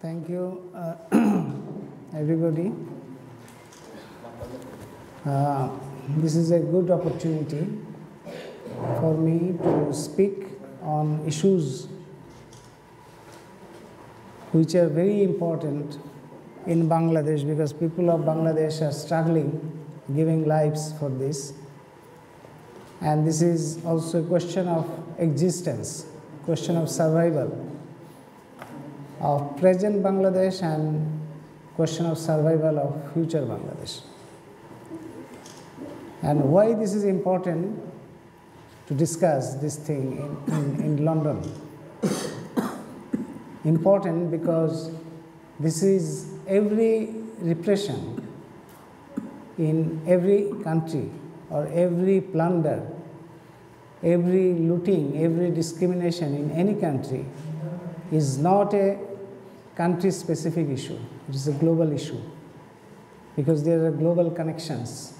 Thank you, everybody. This is a good opportunity for me to speak on issues which are very important in Bangladesh, because people of Bangladesh are struggling, giving lives for this. And this is also a question of existence, question of survival of present Bangladesh and question of survival of future Bangladesh. And why this is important to discuss this thing in London? Important because this is every repression in every country, or every plunder, every looting, every discrimination in any country is not a country-specific issue. It is a global issue, because there are global connections.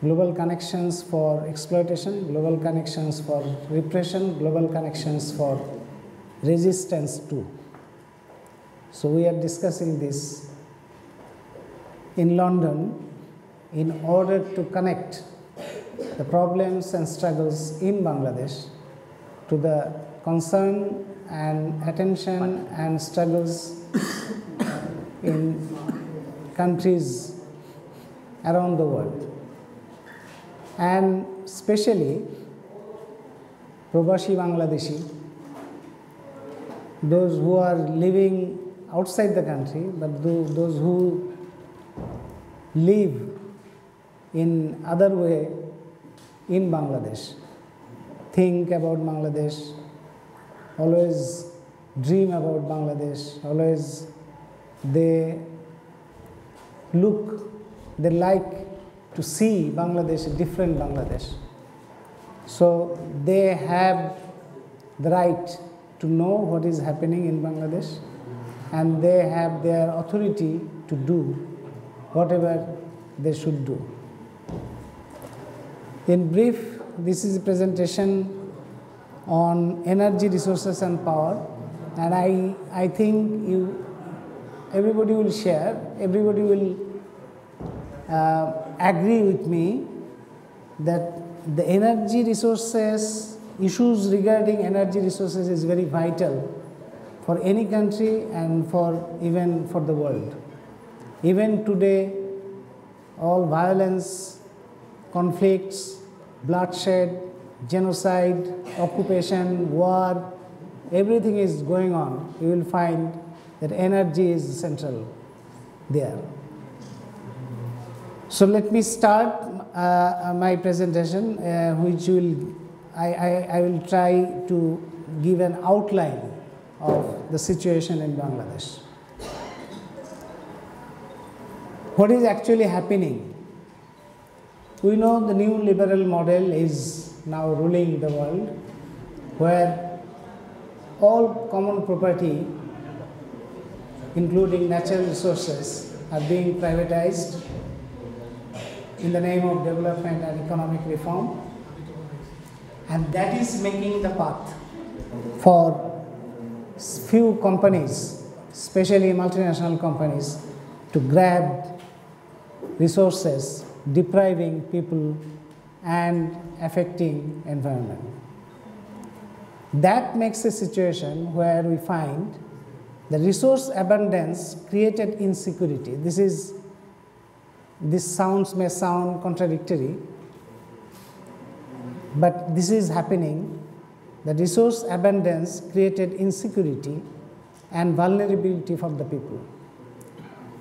Global connections for exploitation, global connections for repression, global connections for resistance too. So we are discussing this in London in order to connect the problems and struggles in Bangladesh to the concern and attention and struggles in countries around the world, and especially Probashi Bangladeshi, those who are living outside the country, but those who live in other way in Bangladesh, think about Bangladesh, always dream about Bangladesh, always they like to see Bangladesh, a different Bangladesh. So they have the right to know what is happening in Bangladesh, and they have their authority to do whatever they should do. In brief, this is a presentation on energy, resources and power, and I think everybody will share, everybody will agree with me that the energy resources, issues regarding energy resources is very vital for any country and even for the world. Even today, all violence, conflicts, bloodshed, genocide, occupation, war, everything is going on. You will find that energy is central there. So let me start my presentation, which I will try to give an outline of the situation in Bangladesh. What is actually happening? We know the new liberal model is now ruling the world, where all common property, including natural resources, are being privatized in the name of development and economic reform, and that is making the path for few companies, especially multinational companies, to grab resources, depriving people and affecting environment. That makes a situation where we find the resource abundance created insecurity. This may sound contradictory, but this is happening. The resource abundance created insecurity and vulnerability for the people.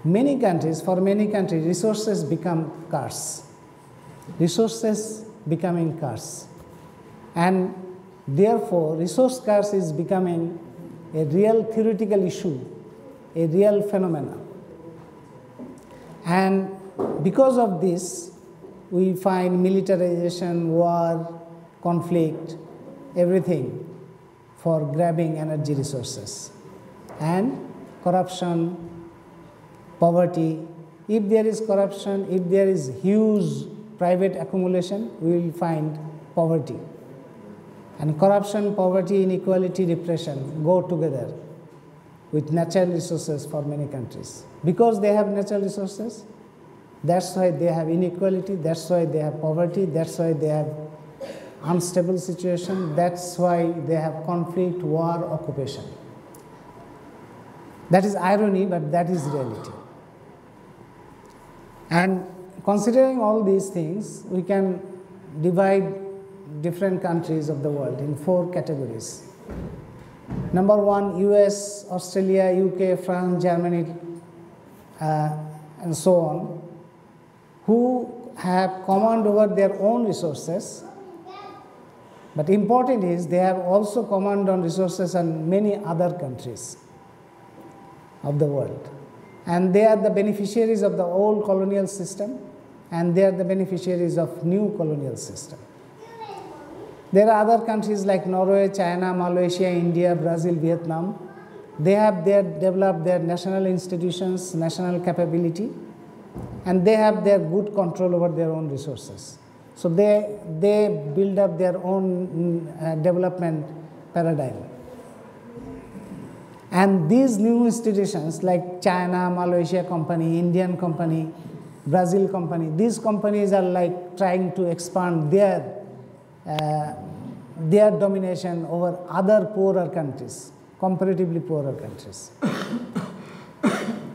For many countries, resources become scarce. Resources becoming scarce. And therefore, resource scarce is becoming a real theoretical issue, a real phenomenon. And because of this, we find militarization, war, conflict, everything for grabbing energy resources. And corruption, poverty. If there is corruption, if there is huge private accumulation, we will find poverty. And corruption, poverty, inequality, repression go together. with natural resources for many countries. Because they have natural resources, that's why they have inequality, that's why they have poverty, that's why they have unstable situation, that's why they have conflict, war, occupation. That is irony, but that is reality. And considering all these things, we can divide different countries of the world in 4 categories. Number 1, US, Australia, UK, France, Germany, and so on, who have command over their own resources. But important is they have also command on resources on many other countries of the world. And they are the beneficiaries of the old colonial system, and they are the beneficiaries of new colonial system. There are other countries like Norway, China, Malaysia, India, Brazil, Vietnam. They have developed their national institutions, national capability, and they have their good control over their own resources. So they build up their own development paradigm. And these new institutions like China, Malaysia company, Indian company, Brazil company, these companies are like trying to expand their domination over other poorer countries, comparatively poorer countries.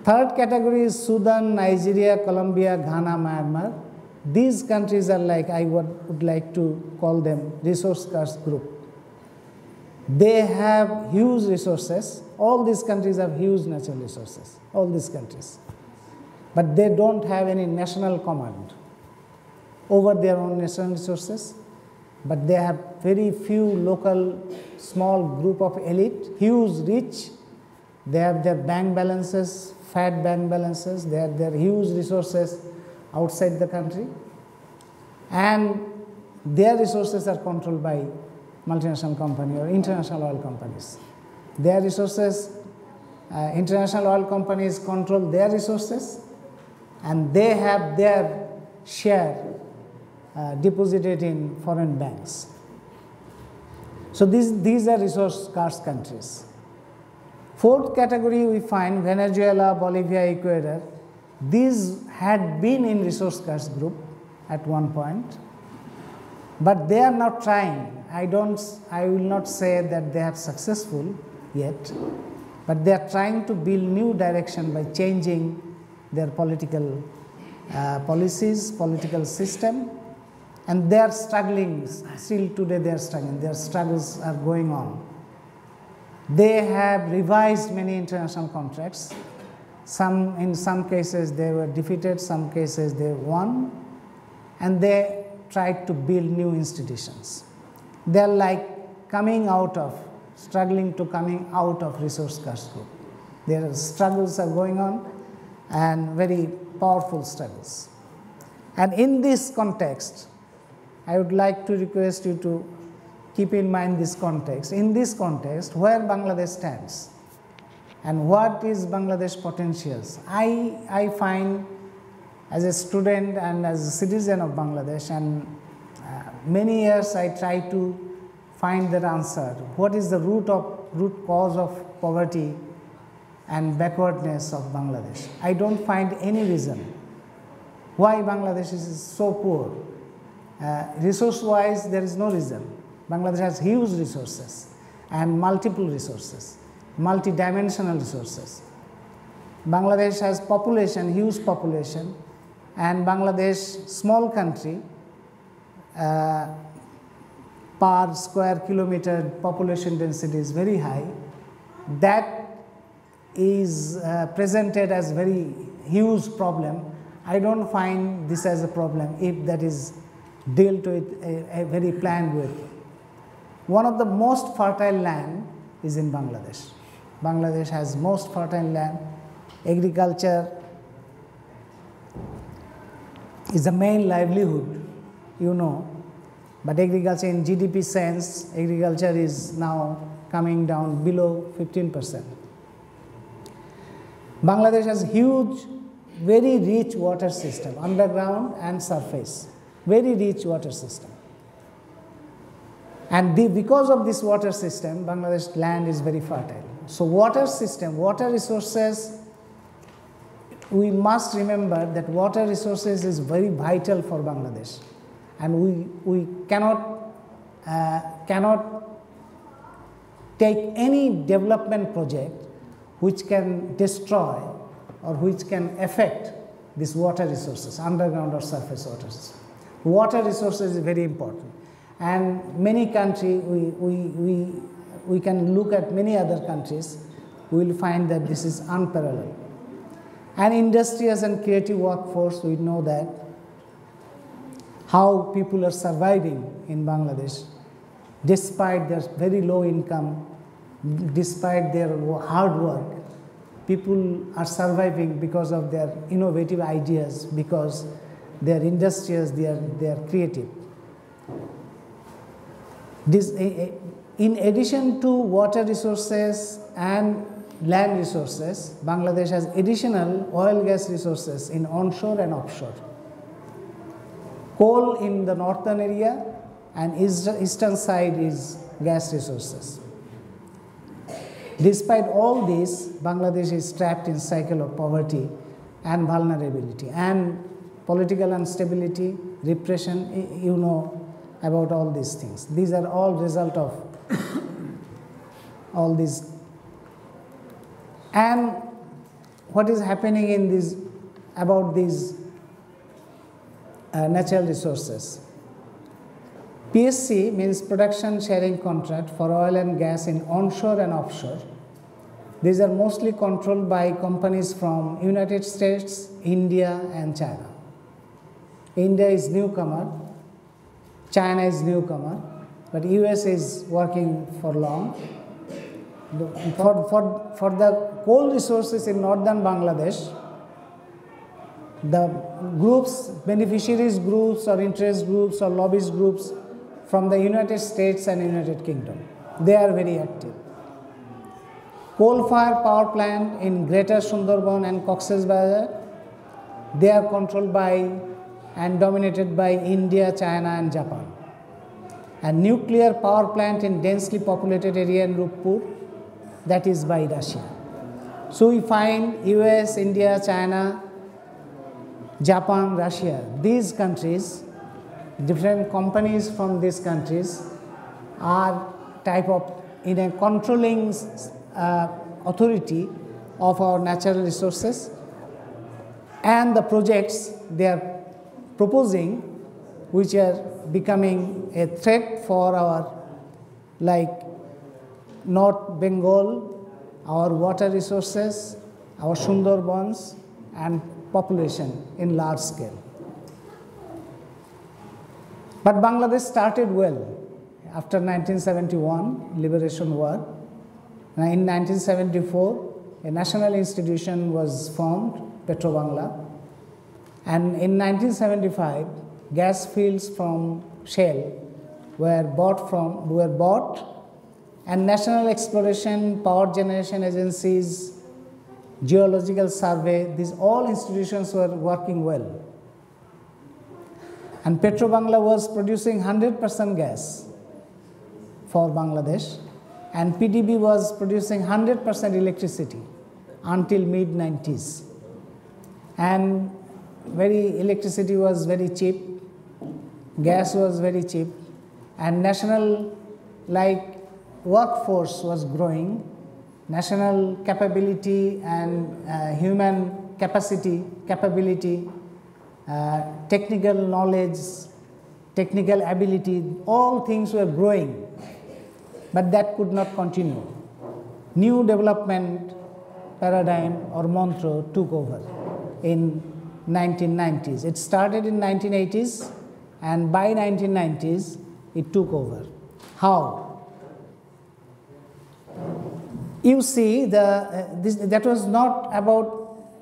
Third category is Sudan, Nigeria, Colombia, Ghana, Myanmar. These countries are like, I would like to call them resource scarce group. They have huge resources. All these countries have huge natural resources, all these countries. But they don't have any national command over their own national resources. But they have very few local, small group of elite, huge rich. They have their bank balances, fat bank balances. They have their huge resources outside the country. And their resources are controlled by multinational company or international oil companies. Their resources, international oil companies control their resources, and they have their share deposited in foreign banks. So these are resource scarce countries. Fourth category we find Venezuela, Bolivia, Ecuador. These had been in resource scarce group at one point, but they are not trying. I will not say that they are successful yet, but they are trying to build new direction by changing their political policies, political system, and they are struggling. Still today they are struggling. Their struggles are going on. They have revised many international contracts. In some cases they were defeated, some cases they won, and they tried to build new institutions. They are like struggling to coming out of resource scarce group. Their struggles are going on, and very powerful struggles. And in this context, I would like to request you to keep in mind this context. In this context, where Bangladesh stands and what is Bangladesh potentials, I find as a student and as a citizen of Bangladesh, and many years I try to find that answer. What is the root cause of poverty and backwardness of Bangladesh? I don't find any reason why Bangladesh is so poor. Resource-wise, there is no reason. Bangladesh has huge resources and multiple resources, multi-dimensional resources. Bangladesh has population, huge population, and Bangladesh, small country, per square kilometer population density is very high. That is presented as very huge problem. I don't find this as a problem if that is dealt with a very planned way. One of the most fertile land is in Bangladesh. Bangladesh has most fertile land. Agriculture is the main livelihood, you know, but agriculture in GDP sense, agriculture is now coming down below 15%. Bangladesh has huge, very rich water system, underground and surface, very rich water system. And because of this water system, Bangladesh land is very fertile. So water system, water resources, we must remember that water resources is very vital for Bangladesh, and we cannot take any development project which can destroy or which can affect these water resources, underground or surface waters. Water resources is very important, and many countries, we can look at many other countries, we will find that this is unparalleled. And industrious and creative workforce, we know that how people are surviving in Bangladesh despite their very low income, despite their hard work. People are surviving because of their innovative ideas, because they are industrious, they are creative. In addition to water resources and land resources, Bangladesh has additional oil gas resources in onshore and offshore. Coal in the northern area, and eastern side is gas resources. Despite all this, Bangladesh is trapped in cycle of poverty and vulnerability and political instability, repression. You know about all these things. These are all result of all these. And what is happening in this about these natural resources? PSC means Production Sharing Contract for oil and gas in onshore and offshore. These are mostly controlled by companies from United States, India and China. India is newcomer, China is newcomer, but US is working for long. For the coal resources in northern Bangladesh, the groups, beneficiaries groups or interest groups or lobbyist groups from the United States and United Kingdom, they are very active. Coal-fired power plant in Greater Sundarban and Cox's Bazar, they are controlled by and dominated by India, China and Japan. And nuclear power plant in densely populated area in Rupur, that is by Russia. So we find US, India, China, Japan, Russia, these countries, different companies from these countries are type of in a controlling authority of our natural resources, and the projects they are proposing which are becoming a threat for our, like North Bengal, our water resources, our Sundarbans and population in large scale. But Bangladesh started well after 1971 Liberation War. In 1974, a national institution was formed, Petrobangla, and in 1975, gas fields from Shell were bought, and national exploration, power generation agencies, geological survey, these all institutions were working well. And Petrobangla was producing 100% gas for Bangladesh, and PDB was producing 100% electricity until mid-90s. And electricity was very cheap, gas was very cheap, and national workforce was growing, national capability and human capability, technical knowledge, technical ability, all things were growing, but that could not continue. New development paradigm or mantra took over in 1990s. It started in 1980s, and by 1990s it took over. How? You see, that was not about.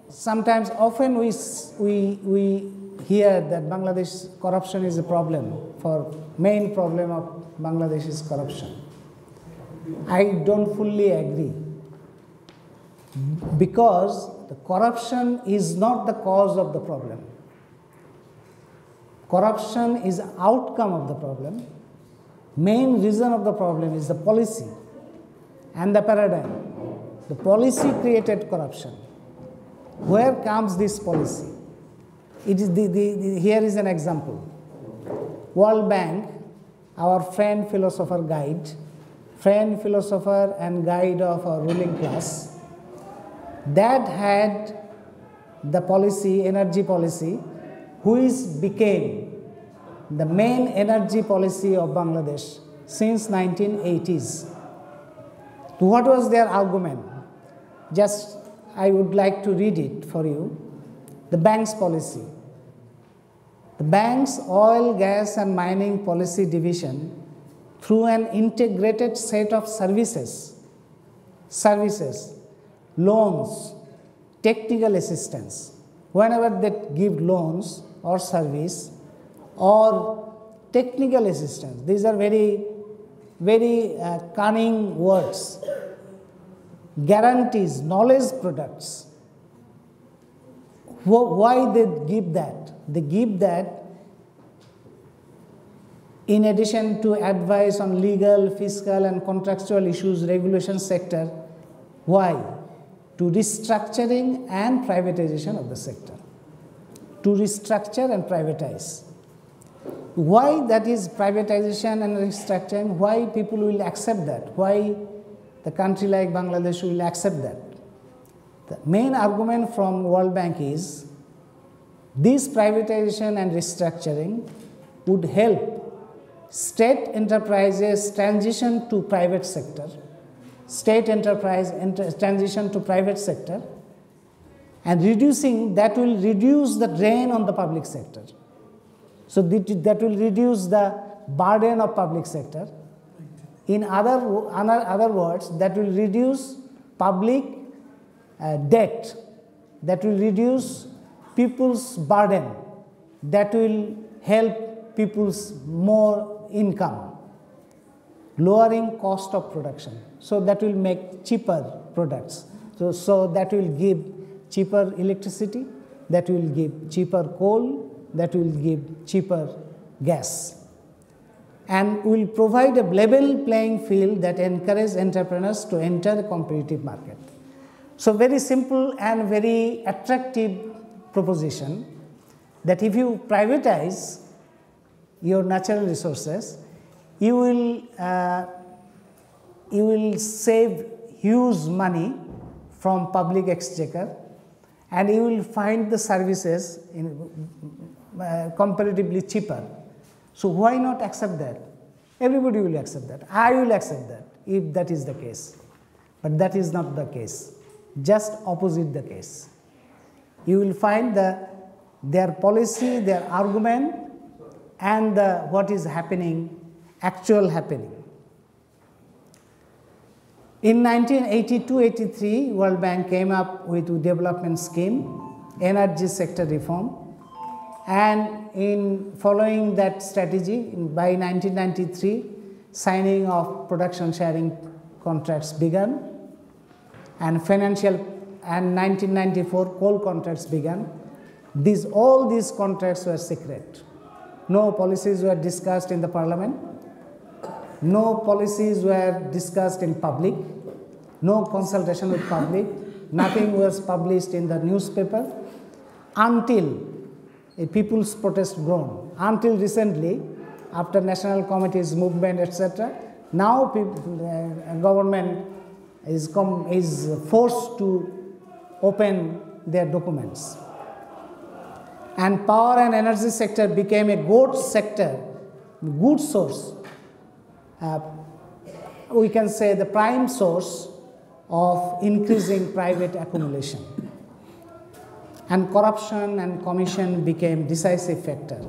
Sometimes, often we hear that Bangladesh corruption is a problem. Main problem of Bangladesh is corruption. I don't fully agree, because the corruption is not the cause of the problem. Corruption is the outcome of the problem. Main reason of the problem is the policy and the paradigm. The policy created corruption. Where comes this policy? It is here is an example. World Bank, our friend, philosopher, and guide of our ruling class, that had the policy, energy policy, which became the main energy policy of Bangladesh since 1980s. What was their argument? Just I would like to read it for you. The bank's policy. The bank's oil, gas and mining policy division, through an integrated set of services, loans, technical assistance, whenever they give loans or service or technical assistance, these are very cunning words, guarantees, knowledge products. Why they give that? They give that in addition to advice on legal, fiscal and contractual issues, regulation sector. Why? To restructuring and privatization of the sector. To restructure and privatize. Why that is privatization and restructuring? Why people will accept that? Why the country like Bangladesh will accept that? The main argument from World Bank is this privatization and restructuring would help state enterprises transition to private sector, transition to private sector, and reducing that will reduce the drain on the public sector. So that will reduce the burden of public sector. In other words, that will reduce public debt, that will reduce people's burden, that will help people's more income, lowering cost of production. So that will make cheaper products. So that will give cheaper electricity, that will give cheaper coal, that will give cheaper gas, and will provide a level playing field that encourages entrepreneurs to enter a competitive market. So very simple and very attractive proposition that if you privatize your natural resources, you will save huge money from public exchequer, and you will find the services comparatively cheaper. So why not accept that? Everybody will accept that. I will accept that if that is the case. But that is not the case. Just opposite the case. You will find their policy, their argument, and what is happening, actual happening. In 1982-83, World Bank came up with a development scheme, energy sector reform, and in following that strategy, by 1993, signing of production sharing contracts began, and 1994 coal contracts began. All these contracts were secret. No policies were discussed in the parliament. No policies were discussed in public. No consultation with public. Nothing was published in the newspaper until a people's protest grown. Until recently, after national committees, movement, etc., now government is forced to open their documents. And power and energy sector became a good sector, good source. We can say the prime source of increasing private accumulation. And corruption and commission became decisive factor.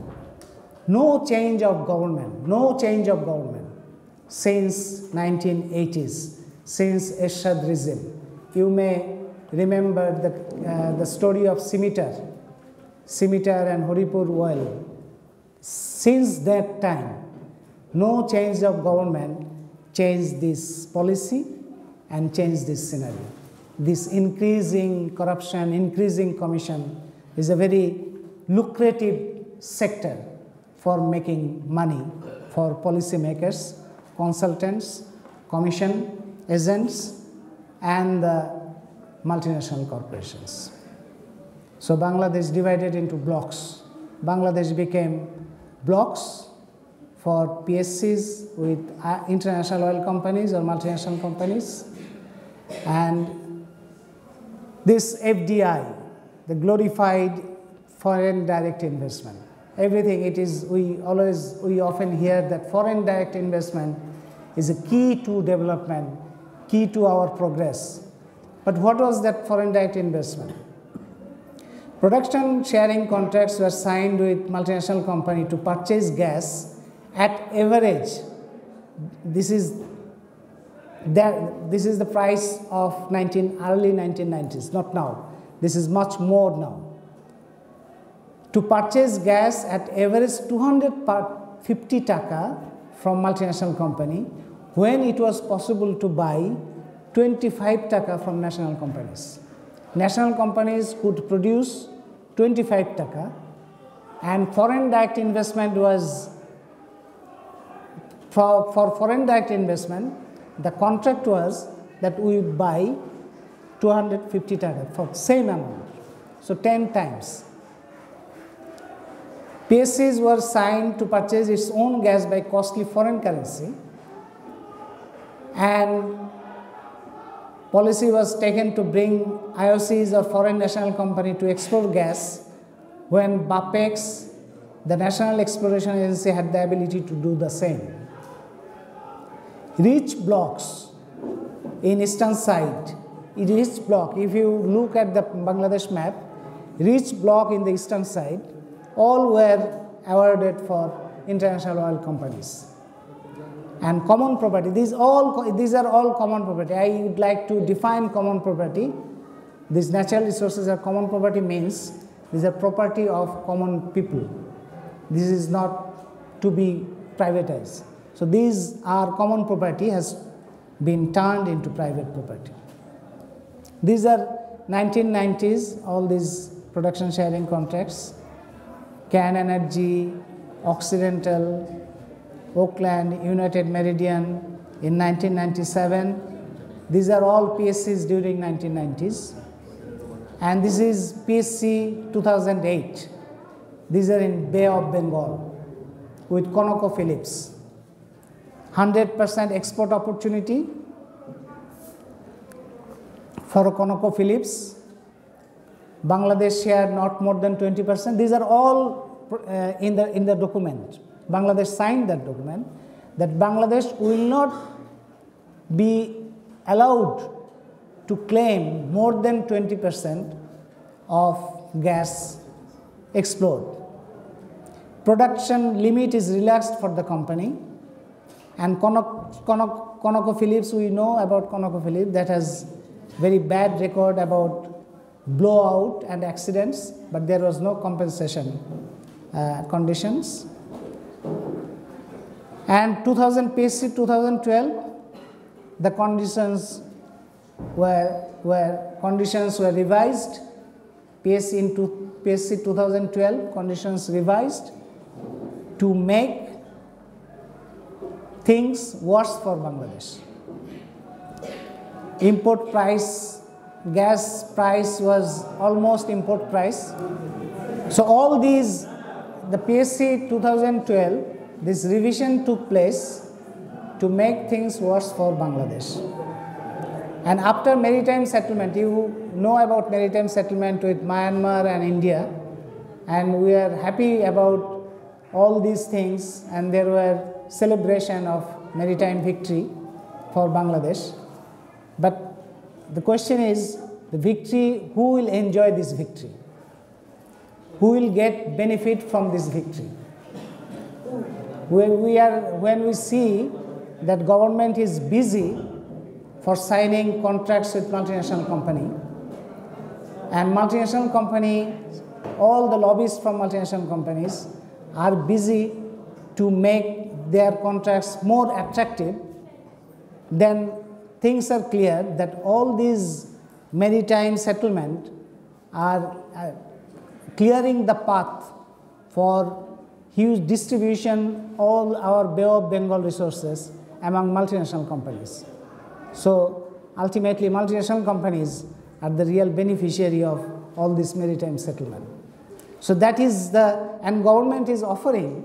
No change of government since 1980s, since Ershad regime. You may remember the story of Scimitar and Horipur oil. Since that time, no change of government changed this policy and changed this scenario. This increasing corruption, increasing commission is a very lucrative sector for making money for policymakers, consultants, commission agents, and the multinational corporations. So Bangladesh divided into blocks. Bangladesh became blocks for PSCs with international oil companies or multinational companies, and this FDI, the glorified foreign direct investment. Everything it is, we often hear that foreign direct investment is a key to development, key to our progress. But what was that foreign direct investment? Production sharing contracts were signed with multinational company to purchase gas at average. This is the price of early 1990s, not now. This is much more now. To purchase gas at average 250 taka from multinational company, when it was possible to buy 25 taka from national companies. National companies could produce 25 taka, and foreign direct investment was, for foreign direct investment, the contract was that we would buy 250 taka for same amount, so 10 times. PSCs were signed to purchase its own gas by costly foreign currency, and policy was taken to bring IOCs or foreign national company to explore gas when BAPEX, the National Exploration Agency, had the ability to do the same. Rich blocks in eastern side, rich block, if you look at the Bangladesh map, rich block in the eastern side, all were awarded for international oil companies. And common property, these are all common property. I would like to define common property. These natural resources are common property, means these are property of common people. This is not to be privatized. So these are common property has been turned into private property. These are 1990s, all these production sharing contracts. Can Energy, Occidental, Oakland, United Meridian in 1997. These are all PSCs during 1990s. And this is PSC 2008. These are in Bay of Bengal with ConocoPhillips. 100% export opportunity for ConocoPhillips. Bangladesh share not more than 20%. These are all in the document. Bangladesh signed that document, that Bangladesh will not be allowed to claim more than 20% of gas explored. Production limit is relaxed for the company, and ConocoPhillips, we know about ConocoPhillips, that has very bad record about blowout and accidents, but there was no compensation conditions. And PSC 2012, the conditions were revised. PSC 2012 conditions revised to make things worse for Bangladesh. Import price, gas price was almost import price. So all these, the PSC 2012, this revision took place to make things worse for Bangladesh. And after maritime settlement, you know about maritime settlement with Myanmar and India, and we are happy about all these things, and there were celebration of maritime victory for Bangladesh. But the question is, the victory, who will enjoy this victory? Who will get benefit from this victory? When we see that government is busy for signing contracts with multinational company, and multinational company, all the lobbyists from multinational companies are busy to make their contracts more attractive, then things are clear that all these maritime settlement are clearing the path for huge distribution all our Bay of Bengal resources among multinational companies. So ultimately multinational companies are the real beneficiary of all this maritime settlement. So that is and government is offering,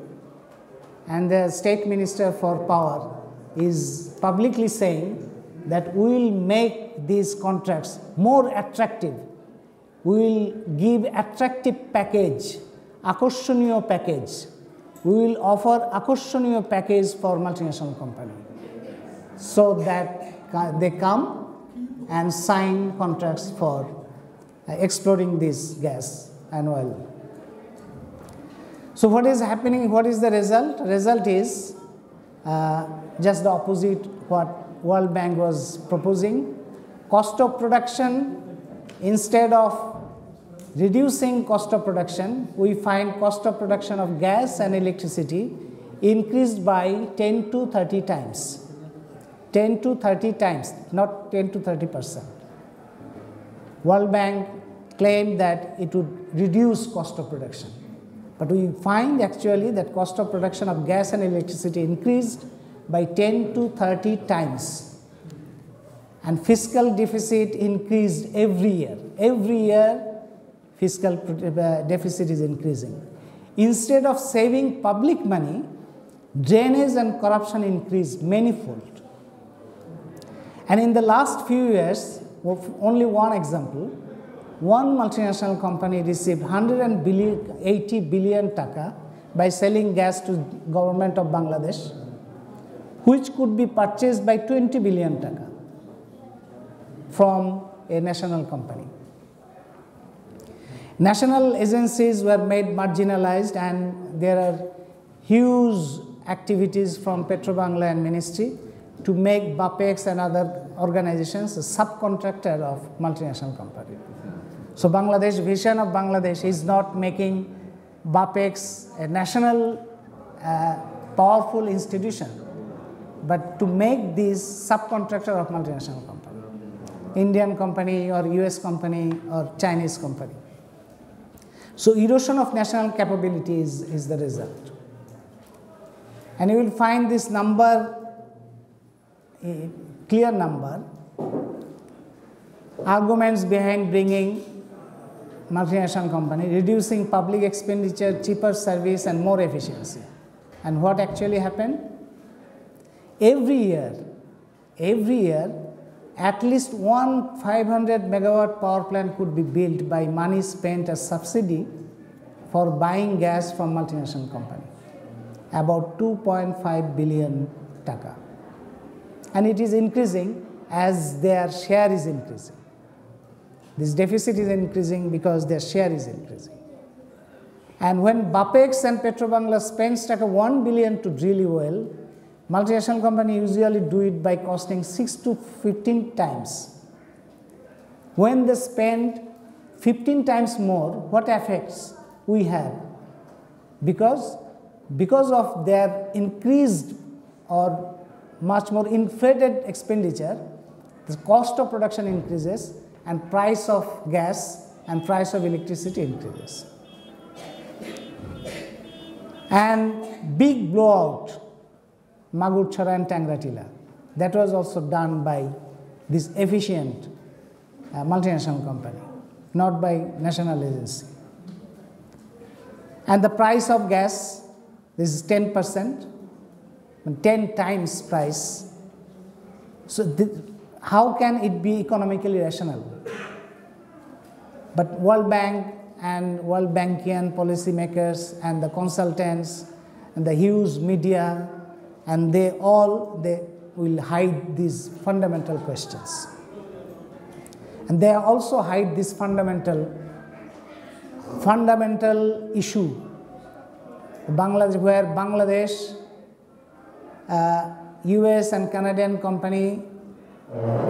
and the state minister for power is publicly saying that we will make these contracts more attractive. We will give attractive package, akoshoniyo package. We will offer akoshoniyo package for multinational company so that they come and sign contracts for exploring this gas and oil. So what is happening? What is the result? Result is just the opposite what World Bank was proposing. Cost of production, instead of reducing cost of production, we find cost of production of gas and electricity increased by 10 to 30 times. 10 to 30 times, not 10 to 30%. World Bank claimed that it would reduce cost of production. But we find actually that cost of production of gas and electricity increased by 10 to 30 times. And fiscal deficit increased every year. Every year, fiscal deficit is increasing. Instead of saving public money, drainage and corruption increased manifold. And in the last few years, only one example, one multinational company received 180 billion taka by selling gas to government of Bangladesh, which could be purchased by 20 billion taka from a national company. National agencies were made marginalized, and there are huge activities from Petrobangla and Ministry to make BAPEX and other organizations a subcontractor of multinational company. So Bangladesh, vision of Bangladesh is not making BAPEX a national powerful institution, but to make this subcontractor of multinational company, Indian company or US company or Chinese company. So erosion of national capability is the result. And you will find this number, a clear number, arguments behind bringing multinational company, reducing public expenditure, cheaper service and more efficiency. And what actually happened? Every year, at least one 500 megawatt power plant could be built by money spent as subsidy for buying gas from multinational company, about 2.5 billion taka. And it is increasing as their share is increasing. This deficit is increasing because their share is increasing. And when BAPEX and Petrobangla spends taka 1 billion to drill a well, multinational company usually do it by costing 6 to 15 times. When they spend 15 times more, what effects we have? Because of their increased or much more inflated expenditure, the cost of production increases and price of gas and price of electricity increases. And big blowout, Magurchara and Tangratila, that was also done by this efficient multinational company, not by national agency. And the price of gas, this is 10%, 10 times price. So how can it be economically rational? But World Bank and World Bankian policymakers and the consultants and the huge media, and they will hide these fundamental questions. And they also hide this fundamental issue, where Bangladesh, US and Canadian company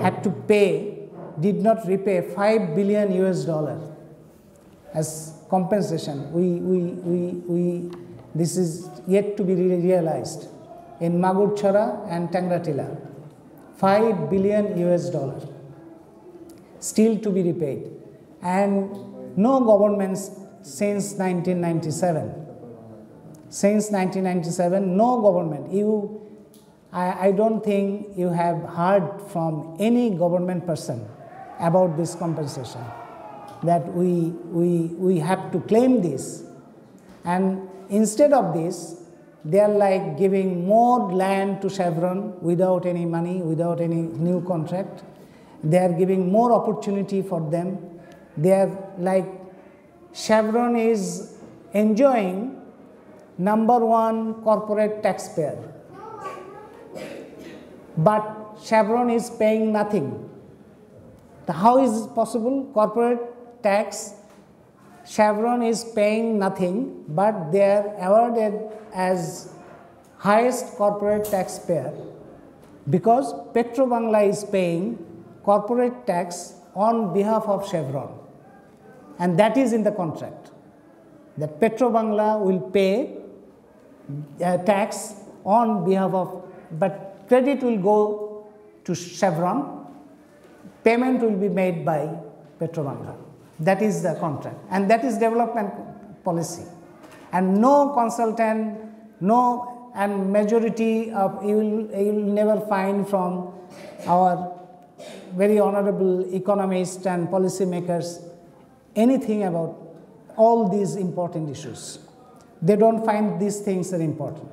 had to did not repay $5 billion US as compensation. This is yet to be realized in Magurchara and Tangratila, $5 billion US still to be repaid, and no government since 1997. Since 1997, no government. I don't think you have heard from any government person about this compensation, that we have to claim this. And instead of this, they are like giving more land to Chevron without any money, without any new contract. They are giving more opportunity for them. They are like, Chevron is enjoying #1 corporate taxpayer. But Chevron is paying nothing. How is it possible? Corporate tax, Chevron is paying nothing, but they are awarded as highest corporate taxpayer because Petrobangla is paying corporate tax on behalf of Chevron. And that is in the contract, that Petrobangla will pay tax on behalf of, but credit will go to Chevron, payment will be made by Petrobangla. That is the contract, and that is development policy. And no consultant, no, and majority of, you will never find from our very honorable economists and policymakers anything about all these important issues. They don't find these things are important.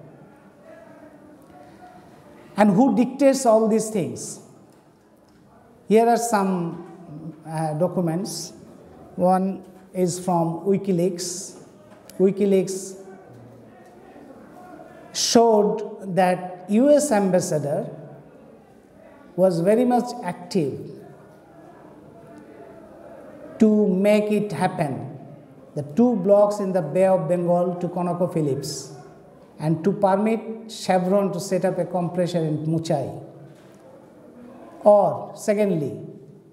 And who dictates all these things? Here are some documents. One is from WikiLeaks. WikiLeaks showed that US ambassador was very much active to make it happen. The 2 blocks in the Bay of Bengal to ConocoPhillips, and to permit Chevron to set up a compressor in Muchai. Or secondly,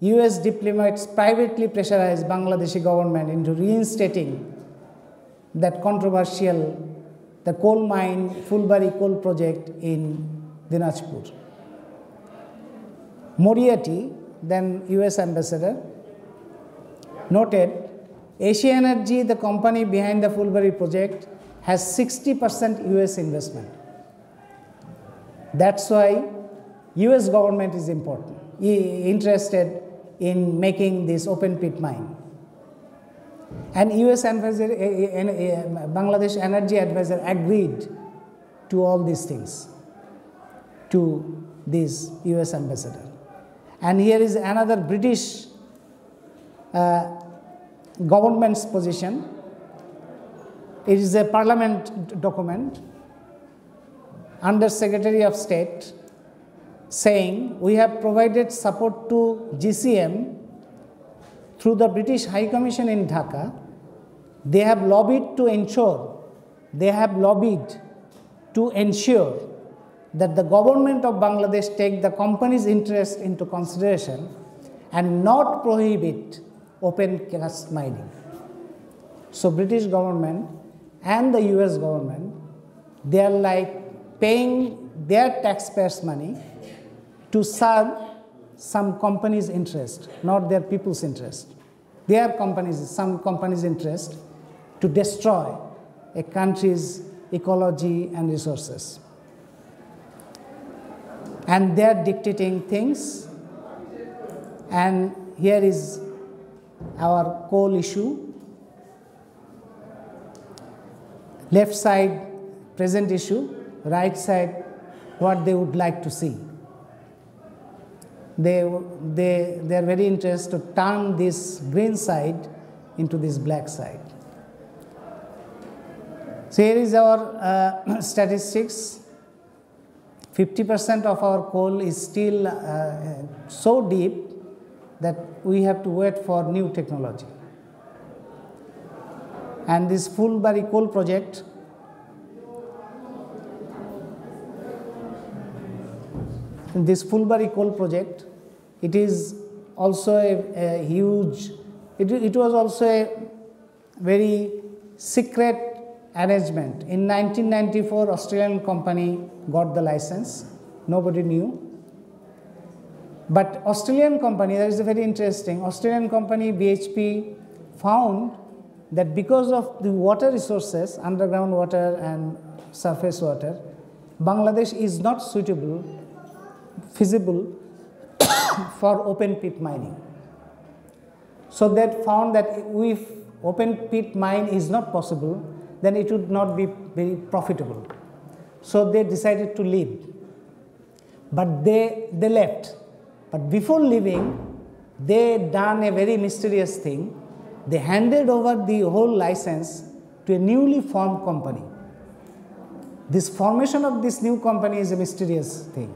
US diplomats privately pressurized Bangladeshi government into reinstating that controversial, the coal mine, Fulbari coal project in Dinajpur. Moriarty, then US ambassador, noted Asia Energy, the company behind the Fulbari project, has 60% US investment. That's why US government is important, interested in making this open pit mine. And US advisor, Bangladesh Energy Advisor agreed to all these things, to this US ambassador. And here is another British government's position. It is a parliament document, Under Secretary of State, saying, we have provided support to GCM through the British High Commission in Dhaka. They have lobbied to ensure that the government of Bangladesh take the company's interest into consideration and not prohibit open cast mining. So British government and the US government, they are like paying their taxpayers' money to serve some company's interest, not their people's interest. Their companies, some company's interest to destroy a country's ecology and resources. And they are dictating things. And here is our coal issue. Left side, present issue. Right side, what they would like to see. They are very interested to turn this green side into this black side. So here is our statistics. 50% of our coal is still so deep that we have to wait for new technology. And this Fulbari coal project, it is also a huge, it was also a very secret arrangement. In 1994, Australian company got the license. Nobody knew. But Australian company, that is very interesting, Australian company BHP found that because of the water resources, underground water and surface water, Bangladesh is not suitable, feasible for open pit mining. So they found that if open pit mine is not possible, then it would not be very profitable. So they decided to leave. But they left. But before leaving, they done a very mysterious thing. They handed over the whole license to a newly formed company. This formation of this new company is a mysterious thing.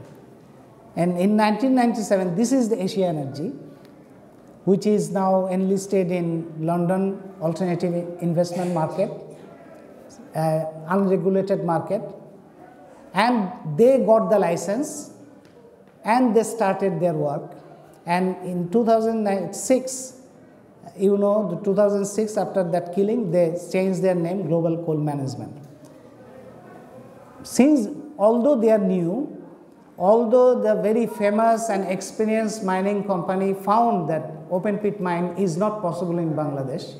And in 1997, this is the Asia Energy, which is now enlisted in London alternative investment market, unregulated market. And they got the license and they started their work. And in 2006, you know, the 2006, after that killing, they changed their name, Global Coal Management. Since, although they are new, although the very famous and experienced mining company found that open pit mine is not possible in Bangladesh,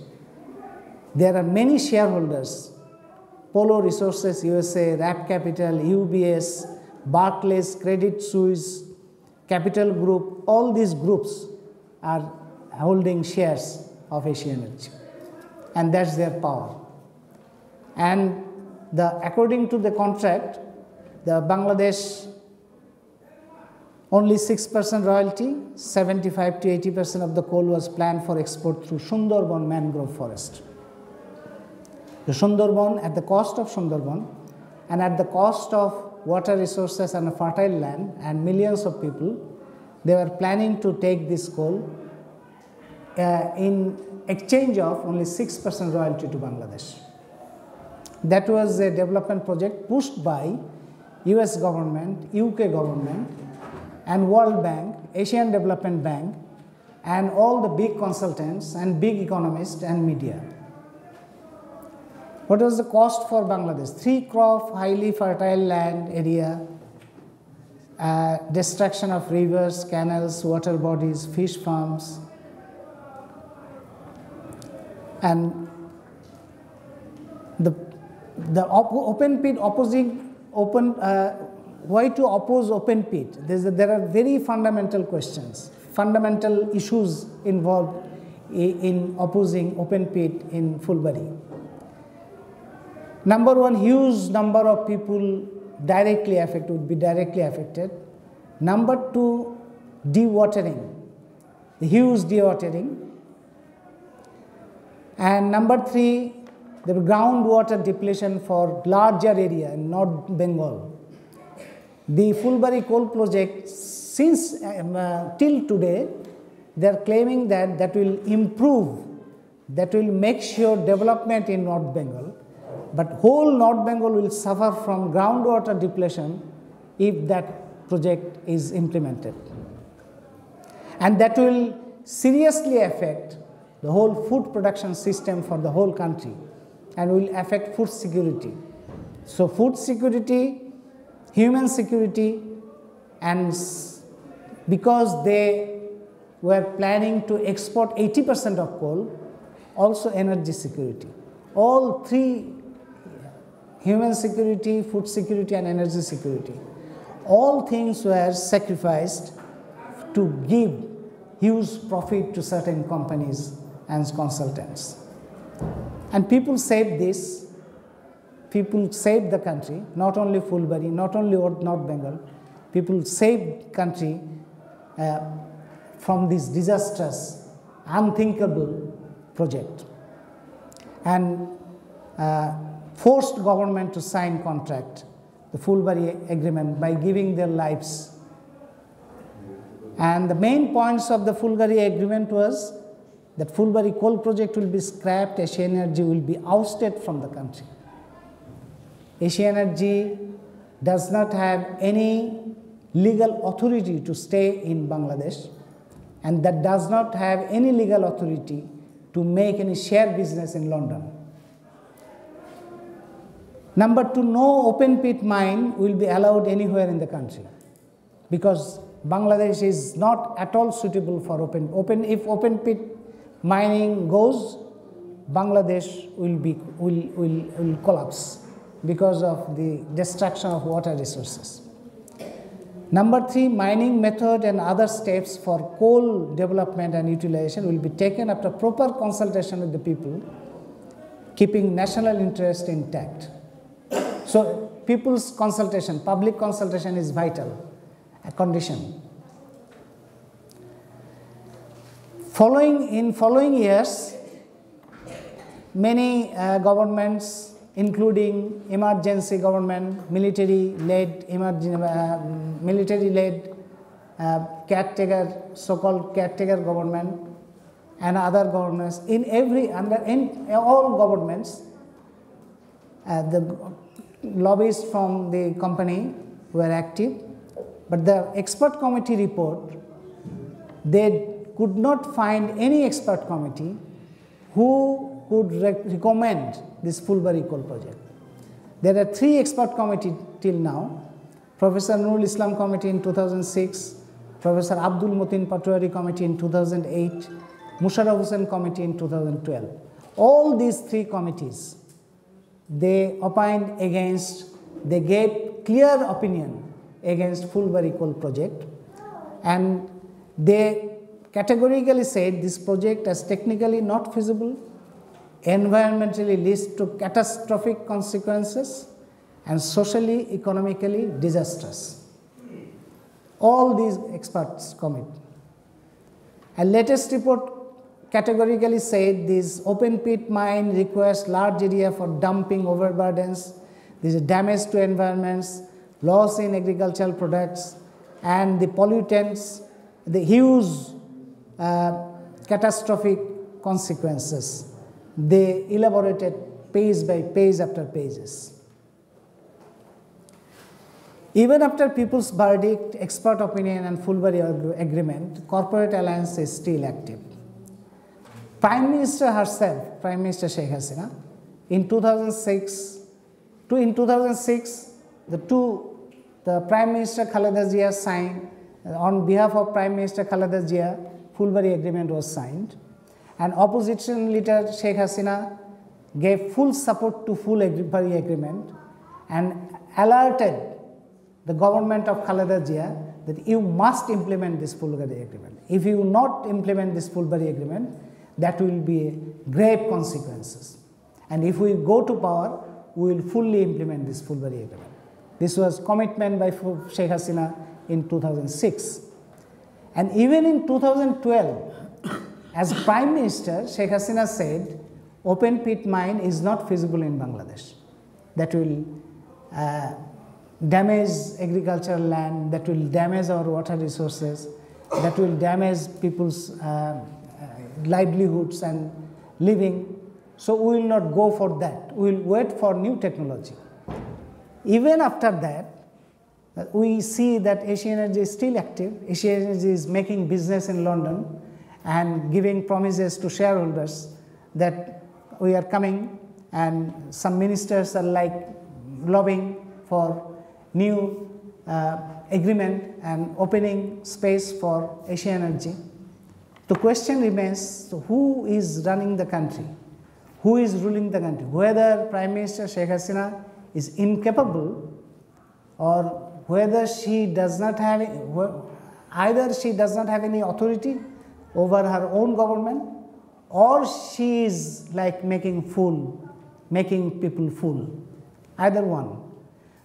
there are many shareholders, Polo Resources USA, Rap Capital, UBS, Barclays, Credit Suisse, Capital Group, all these groups are holding shares of Asia Energy, and that's their power. And according to the contract, the Bangladesh only 6% royalty, 75 to 80% of the coal was planned for export through Sundarban mangrove forest. The Sundarban, at the cost of Sundarban and at the cost of water resources and a fertile land and millions of people, they were planning to take this coal in exchange of only 6% royalty to Bangladesh. That was a development project pushed by US government, UK government, and World Bank, Asian Development Bank, and all the big consultants and big economists and media. What was the cost for Bangladesh? 3 crop, highly fertile land area, destruction of rivers, canals, water bodies, fish farms, and the open pit opposing open. Why to oppose open pit? There are very fundamental questions, fundamental issues involved in opposing open pit in Fulbari. Number one, huge number of people directly affected, would be directly affected. Number two, dewatering, the huge dewatering. And number three, the groundwater depletion for larger area in North Bengal. The Fulbari coal project, since till today, they are claiming that that will improve, that will make sure development in North Bengal. But whole North Bengal will suffer from groundwater depletion if that project is implemented. And that will seriously affect the whole food production system for the whole country and will affect food security. So food security, human security, and because they were planning to export 80% of coal, also energy security. All three, human security, food security, and energy security, all things were sacrificed to give huge profit to certain companies and consultants. And people saved this, people saved the country, not only Fulbari, not only North Bengal, people saved country from this disastrous, unthinkable project, and forced government to sign contract, the Fulbari agreement, by giving their lives. And the main points of the Fulbari agreement was that Fulbari coal project will be scrapped, Asia Energy will be ousted from the country. Asia Energy does not have any legal authority to stay in Bangladesh, and that does not have any legal authority to make any share business in London. Number two, no open pit mine will be allowed anywhere in the country, because Bangladesh is not at all suitable for if open pit mining goes, Bangladesh will collapse. because of the destruction of water resources. Number 3, mining method and other steps for coal development and utilization will be taken after proper consultation with the people, keeping national interest intact. So people's consultation, public consultation is vital, a condition. In following years, many governments, including emergency government, military-led caretaker, so-called caretaker government, and other governments, in all governments, the lobbyists from the company were active, but the expert committee report, they could not find any expert committee who could recommend this Fulbari coal project. There are 3 expert committees till now: Professor Nurul Islam Committee in 2006, Professor Abdul Motin Patwari Committee in 2008, Musharraf Hussain Committee in 2012. All these 3 committees, they opined against, they gave clear opinion against Fulbari coal project, and they categorically said this project is technically not feasible, environmentally leads to catastrophic consequences, and socially, economically disastrous. All these experts commit. A latest report categorically said this open pit mine requires large area for dumping overburdens, there is damage to environments, loss in agricultural products, and the pollutants, the huge catastrophic consequences. They elaborated page by page after pages. Even after people's verdict, expert opinion, and Fulbari agreement, corporate alliance is still active. Prime Minister herself, Prime Minister Sheikh Hasina, in 2006, the Prime Minister Khaleda Zia signed, on behalf of Prime Minister Khaleda Zia, Fulbari agreement was signed, and opposition leader Sheikh Hasina gave full support to Fulbari agreement and alerted the government of Khaleda Zia that you must implement this Fulbari agreement. If you not implement this Fulbari agreement, that will be grave consequences. And if we go to power, we will fully implement this Fulbari agreement. This was commitment by Sheikh Hasina in 2006. And even in 2012, as Prime Minister, Sheikh Hasina said, open pit mine is not feasible in Bangladesh. That will damage agricultural land, that will damage our water resources, that will damage people's livelihoods and living. So we will not go for that. We will wait for new technology. Even after that, we see that Asia Energy is still active. Asia Energy is making business in London and giving promises to shareholders that we are coming, and some ministers are like lobbying for new agreement and opening space for Asia Energy. The question remains, so who is running the country? Who is ruling the country? Whether Prime Minister Sheikh Hasina is incapable, or whether she does not have, either she does not have any authority over her own government, or she is like making people fool. Either one.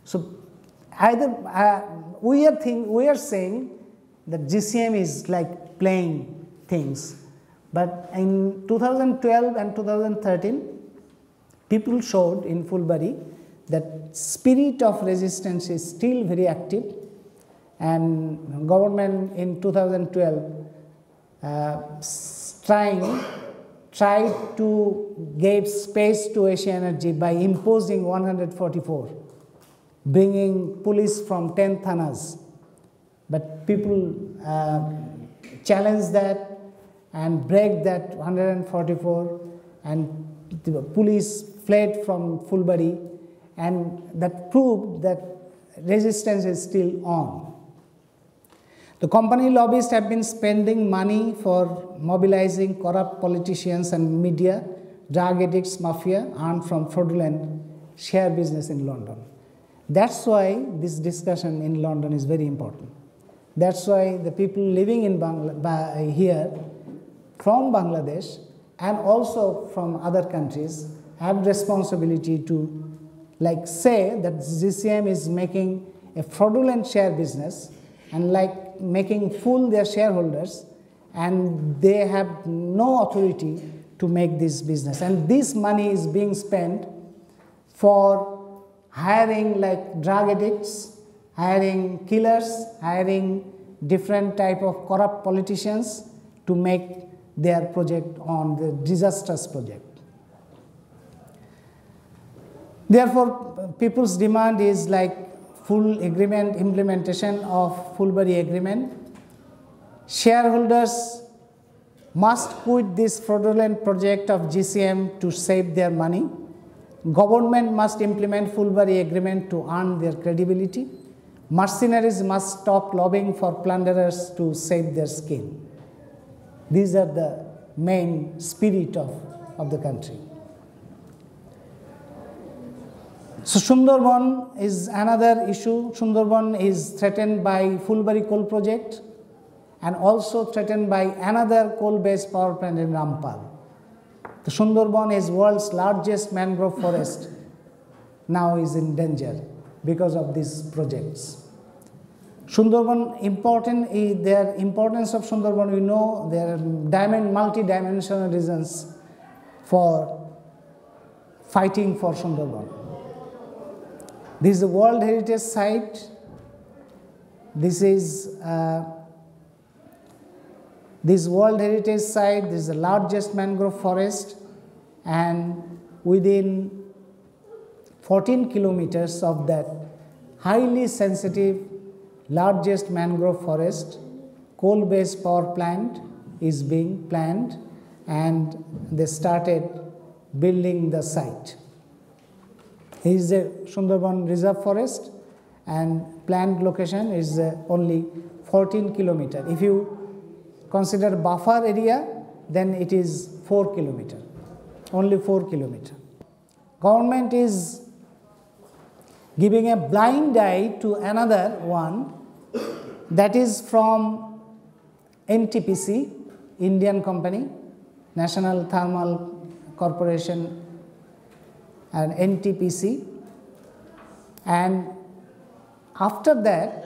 So either we are saying that GCM is like playing things, but in 2012 and 2013, people showed in Fulbari that spirit of resistance is still very active, and government in 2012 tried to give space to Asia Energy by imposing 144, bringing police from 10 thanas. But people challenged that and break that 144, and the police fled from Fulbari, and that proved that resistance is still on. The company lobbyists have been spending money for mobilizing corrupt politicians and media, drug addicts, mafia, armed from fraudulent share business in London. That's why this discussion in London is very important. That's why the people living in here from Bangladesh and also from other countries have responsibility to say that GCM is making a fraudulent share business and making fool their shareholders, and they have no authority to make this business. And this money is being spent for hiring drug addicts, hiring killers, hiring different type of corrupt politicians to make their project on the disastrous project. Therefore, people's demand is full agreement, implementation of Fulbury Agreement. Shareholders must quit this fraudulent project of GCM to save their money. Government must implement Fulbury Agreement to earn their credibility. Mercenaries must stop lobbying for plunderers to save their skin. These are the main spirit of the country. So Sundarban is another issue. Sundarban is threatened by Fulbury coal project and also threatened by another coal-based power plant in Rampal. The Sundarban is world's largest mangrove forest, now is in danger because of these projects. Sundarban their importance of Sundarban, we know there are multi-dimensional reasons for fighting for Sundarban. This is a World Heritage Site. This World Heritage Site, this is the largest mangrove forest, and within 14 kilometers of that highly sensitive largest mangrove forest, coal-based power plant is being planned, and they started building the site. It is a Sundarban Reserve Forest, and planned location is only 14 kilometers. If you consider buffer area, then it is 4 kilometers, only 4 kilometers. Government is giving a blind eye to another one, that is from NTPC, Indian company, National Thermal Corporation, and NTPC. And after that,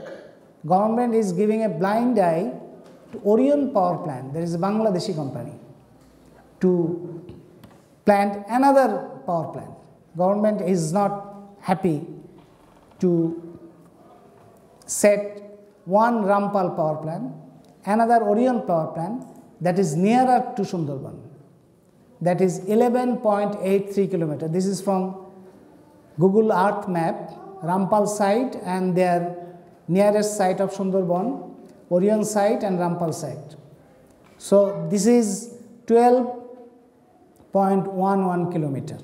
government is giving a blind eye to Orion Power Plant. There is a Bangladeshi company to plant another power plant. Government is not happy to set one Rampal power plant, another Orion power plant that is nearer to Sundarban. That is 11.83 kilometers. This is from Google Earth map, Rampal site and their nearest site of Sundarban, Orion site and Rampal site. So this is 12.11 kilometers.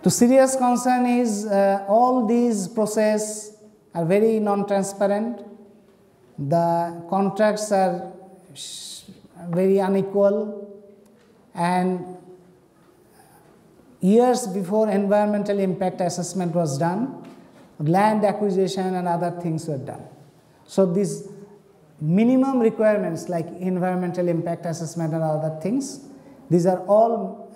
The serious concern is all these processes are very non-transparent. The contracts are very unequal, and years before environmental impact assessment was done, land acquisition and other things were done. So these minimum requirements like environmental impact assessment and other things, these are all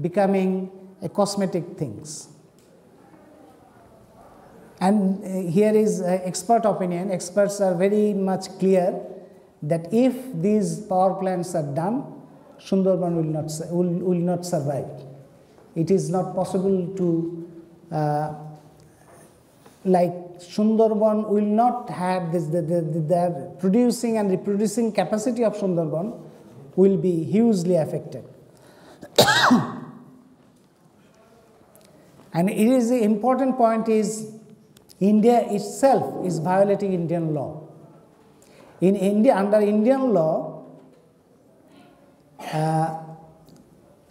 becoming a cosmetic things. And here is expert opinion. Experts are very much clear that if these power plants are done, Sundarban will not survive. It is not possible to, Sundarban will not have this, the producing and reproducing capacity of Sundarban will be hugely affected. And it is the important point is India itself is violating Indian law. In India, under Indian law,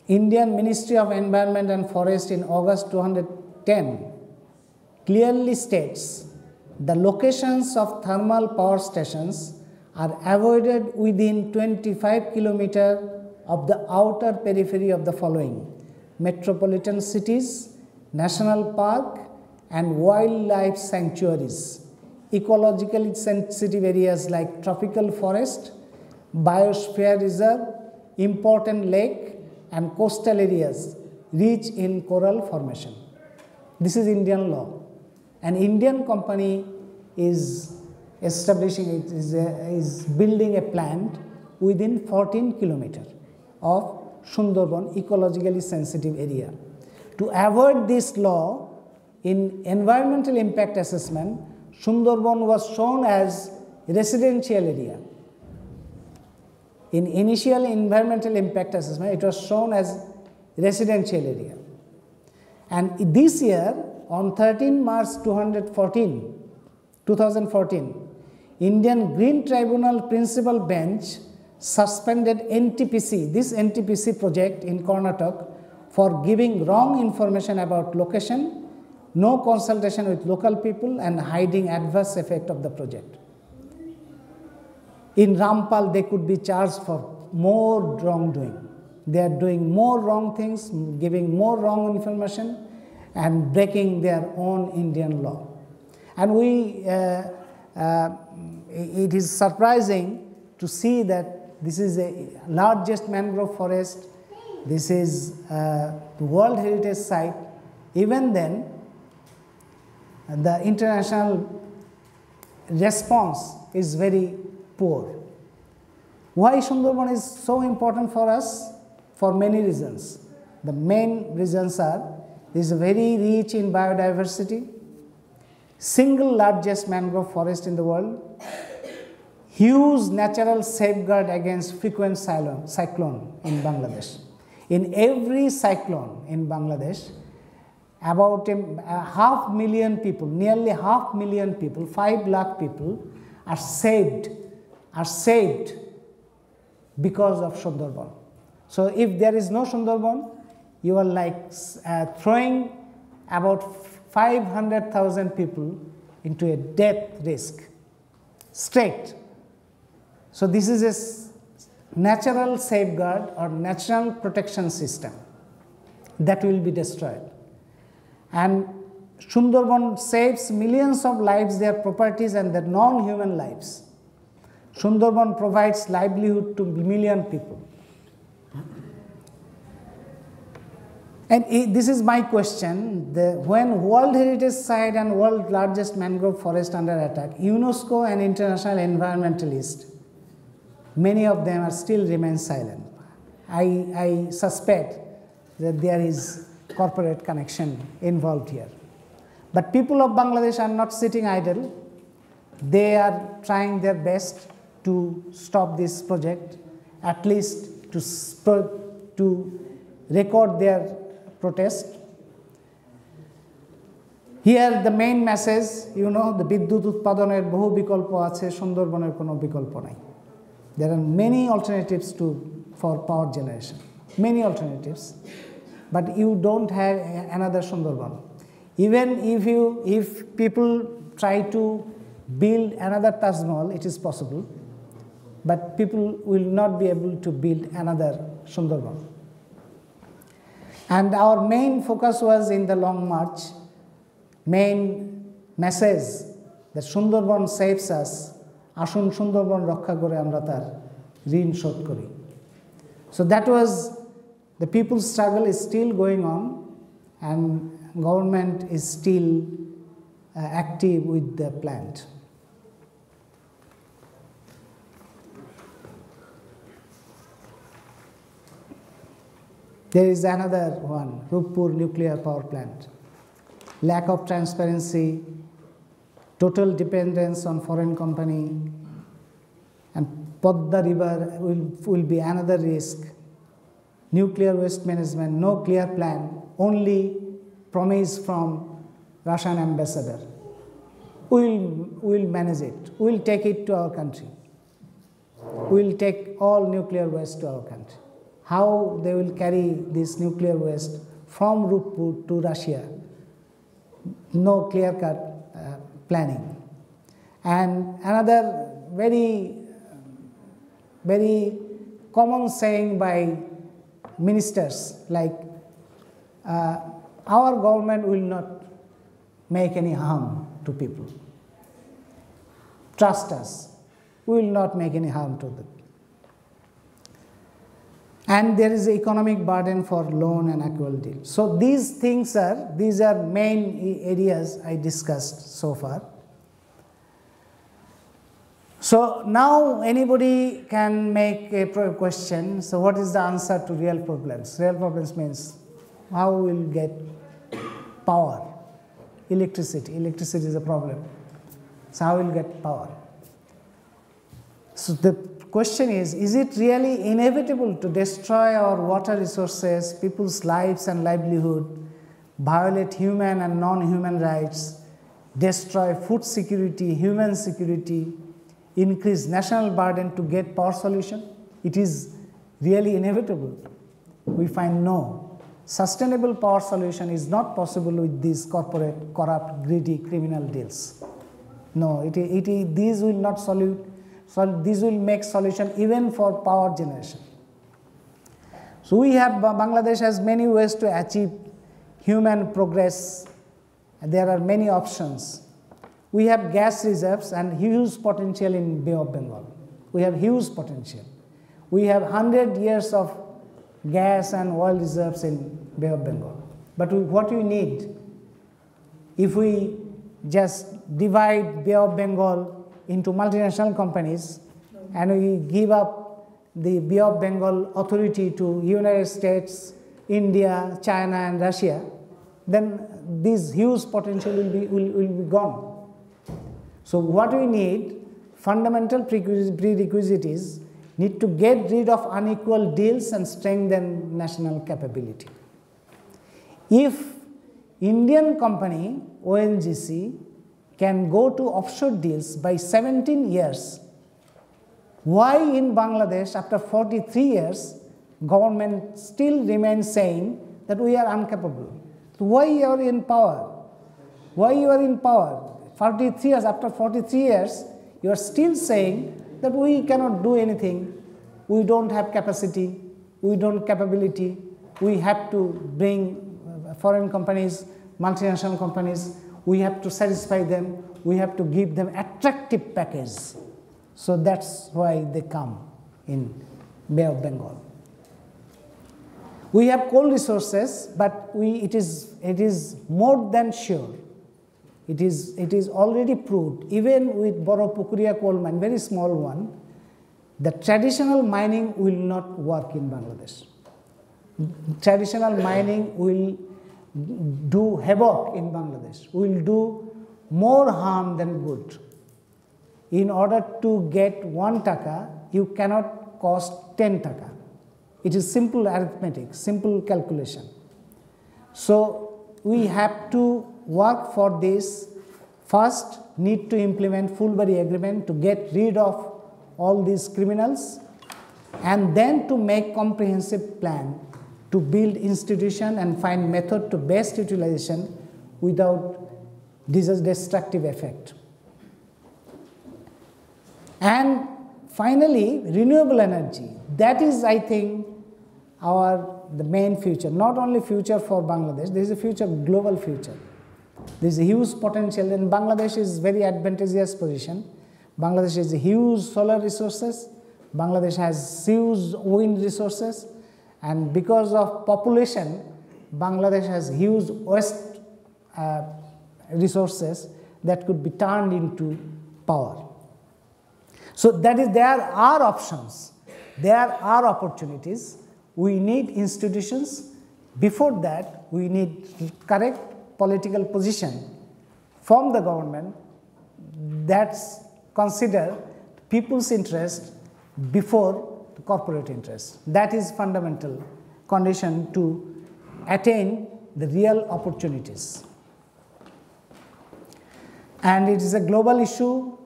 Indian Ministry of Environment and Forest in August 2010 clearly states the locations of thermal power stations are avoided within 25 kilometers of the outer periphery of the following: metropolitan cities, national park, and wildlife sanctuaries, ecologically sensitive areas like tropical forest, biosphere reserve, important lake, and coastal areas rich in coral formation. This is Indian law. An Indian company is establishing it, is building a plant within 14 kilometers of Sundarban ecologically sensitive area. To avoid this law, in environmental impact assessment, Sundarban was shown as residential area. In initial environmental impact assessment, it was shown as residential area. And this year, on 13 March 2014, Indian Green Tribunal Principal Bench suspended NTPC, this NTPC project in Karnataka, for giving wrong information about location, no consultation with local people, and hiding adverse effect of the project. In Rampal, they could be charged for more wrongdoing. They are doing more wrong things, giving more wrong information, and breaking their own Indian law. And it is surprising to see that this is the largest mangrove forest. This is the World Heritage Site. Even then, the international response is very poor. Why Sundarban is so important for us? For many reasons. The main reasons are: it is very rich in biodiversity, single largest mangrove forest in the world, huge natural safeguard against frequent cyclone in Bangladesh. In every cyclone in Bangladesh, about 500,000 people, nearly 500,000 people, 5 lakh people are saved because of Sundarban. So if there is no Sundarban, you are like throwing about 500,000 people into a death risk, straight. So this is a natural safeguard or natural protection system that will be destroyed. And Sundarban saves millions of lives, their properties, and their non-human lives. Sundarban provides livelihood to million people. And this is my question: when World Heritage Site and world largest mangrove forest under attack, UNESCO and international environmentalists, many of them are still remain silent. I suspect that there is corporate connection involved here. But people of Bangladesh are not sitting idle. They are trying their best to stop this project, at least to record their protest. Here the main message, the Bidyut Utpadoner bohu bikolpo ache, Sundarbaner kono bikolpo nai. There are many alternatives for power generation, many alternatives, but you don't have another Sundarban. Even if people try to build another Taj Mahal, it is possible, but people will not be able to build another Sundarban. And our main focus was in the long march, main message that Sundarban saves us, Ashun Sundarban Raksha Kore Amra Tar Rin Shod Kori. So that was, the people's struggle is still going on, and government is still active with the plant. There is another one, Ruppur nuclear power plant. Lack of transparency, total dependence on foreign company, and Podda river will be another risk. Nuclear waste management, no clear plan, only promise from Russian ambassador. We'll manage it. We'll take it to our country. We'll take all nuclear waste to our country. How they will carry this nuclear waste from Ruppur to Russia? No clear-cut planning. And another very common saying by ministers like, our government will not make any harm to people. Trust us, we will not make any harm to them. And there is an economic burden for loan and equal deal. So these are main areas I discussed so far. So now anybody can make a question. So what is the answer to real problems? Real problems means how we will get power, electricity. Electricity is a problem. So how we will get power? So the question is it really inevitable to destroy our water resources, people's lives and livelihood, violate human and non-human rights, destroy food security, human security, increase national burden to get power solution? It is really inevitable. We find no. Sustainable power solution is not possible with these corporate, corrupt, greedy, criminal deals. No, these will not solve. So this will make solution even for power generation. So Bangladesh has many ways to achieve human progress. There are many options. We have gas reserves and huge potential in Bay of Bengal. We have huge potential. We have 100 years of gas and oil reserves in Bay of Bengal. But what we need, if we just divide Bay of Bengal into multinational companies and we give up the Bay of Bengal authority to United States, India, China and Russia, then this huge potential will be gone. So what we need, fundamental prerequisite is, need to get rid of unequal deals and strengthen national capability. If Indian company, ONGC, can go to offshore deals by 17 years, why in Bangladesh, after 43 years, government still remains saying that we are incapable? So why you are in power? Why you are in power? 43 years, after 43 years, you are still saying that we cannot do anything, we don't have capacity, we don't have capability, we have to bring foreign companies, multinational companies, we have to satisfy them, we have to give them attractive package. So that's why they come in Bay of Bengal. We have coal resources, but it is more than sure. It is already proved, even with Boropukuria coal mine, very small one, the traditional mining will not work in Bangladesh. Traditional mining will do havoc in Bangladesh, will do more harm than good. In order to get 1 taka, you cannot cost 10 taka. It is simple arithmetic, simple calculation. So we have to work for this. First, need to implement Fulbury Agreement to get rid of all these criminals, and then to make comprehensive plan to build institution and find method to best utilization without destructive effect. And finally, renewable energy. That is, I think, the main future. Not only future for Bangladesh, there is a future, global future. There is a huge potential, and Bangladesh is very advantageous position. Bangladesh has huge solar resources. Bangladesh has huge wind resources, and because of population, Bangladesh has huge waste resources that could be turned into power. So there are options, there are opportunities. We need institutions. Before that, we need correct political position from the government that's consider people's interest before the corporate interest. That is fundamental condition to attain the real opportunities. And it is a global issue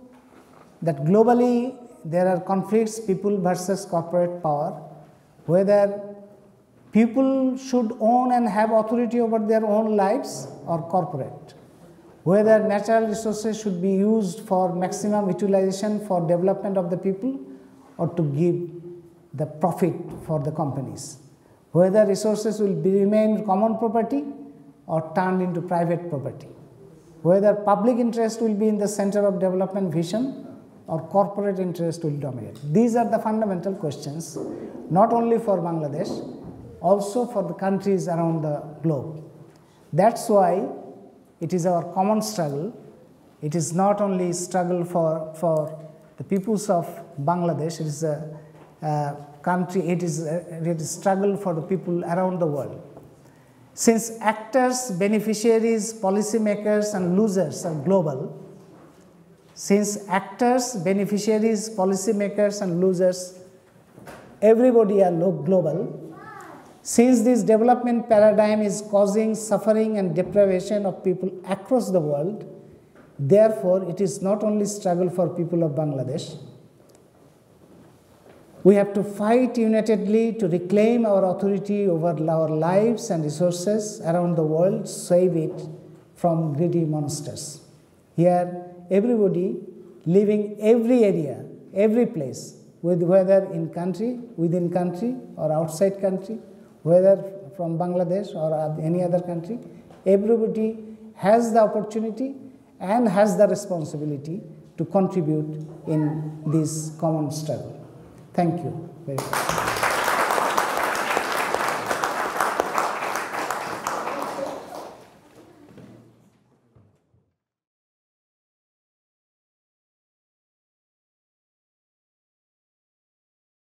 that globally there are conflicts, people versus corporate power, whether people should own and have authority over their own lives or corporate, whether natural resources should be used for maximum utilization for development of the people or to give the profit for the companies. Whether resources will remain common property or turned into private property. Whether public interest will be in the center of development vision or corporate interest will dominate. These are the fundamental questions, not only for Bangladesh, also for the countries around the globe. That's why it is our common struggle. It is not only struggle for the peoples of Bangladesh, it is a country, it is a struggle for the people around the world. Since actors, beneficiaries, policymakers and losers are global, since actors, beneficiaries, policymakers and losers, everybody are global, since this development paradigm is causing suffering and deprivation of people across the world, therefore it is not only struggle for people of Bangladesh. We have to fight unitedly to reclaim our authority over our lives and resources around the world, save it from greedy monsters. Here, everybody living every area, every place, whether in country, within country or outside country, whether from Bangladesh or any other country, everybody has the opportunity and has the responsibility to contribute in this common struggle. Thank you very much.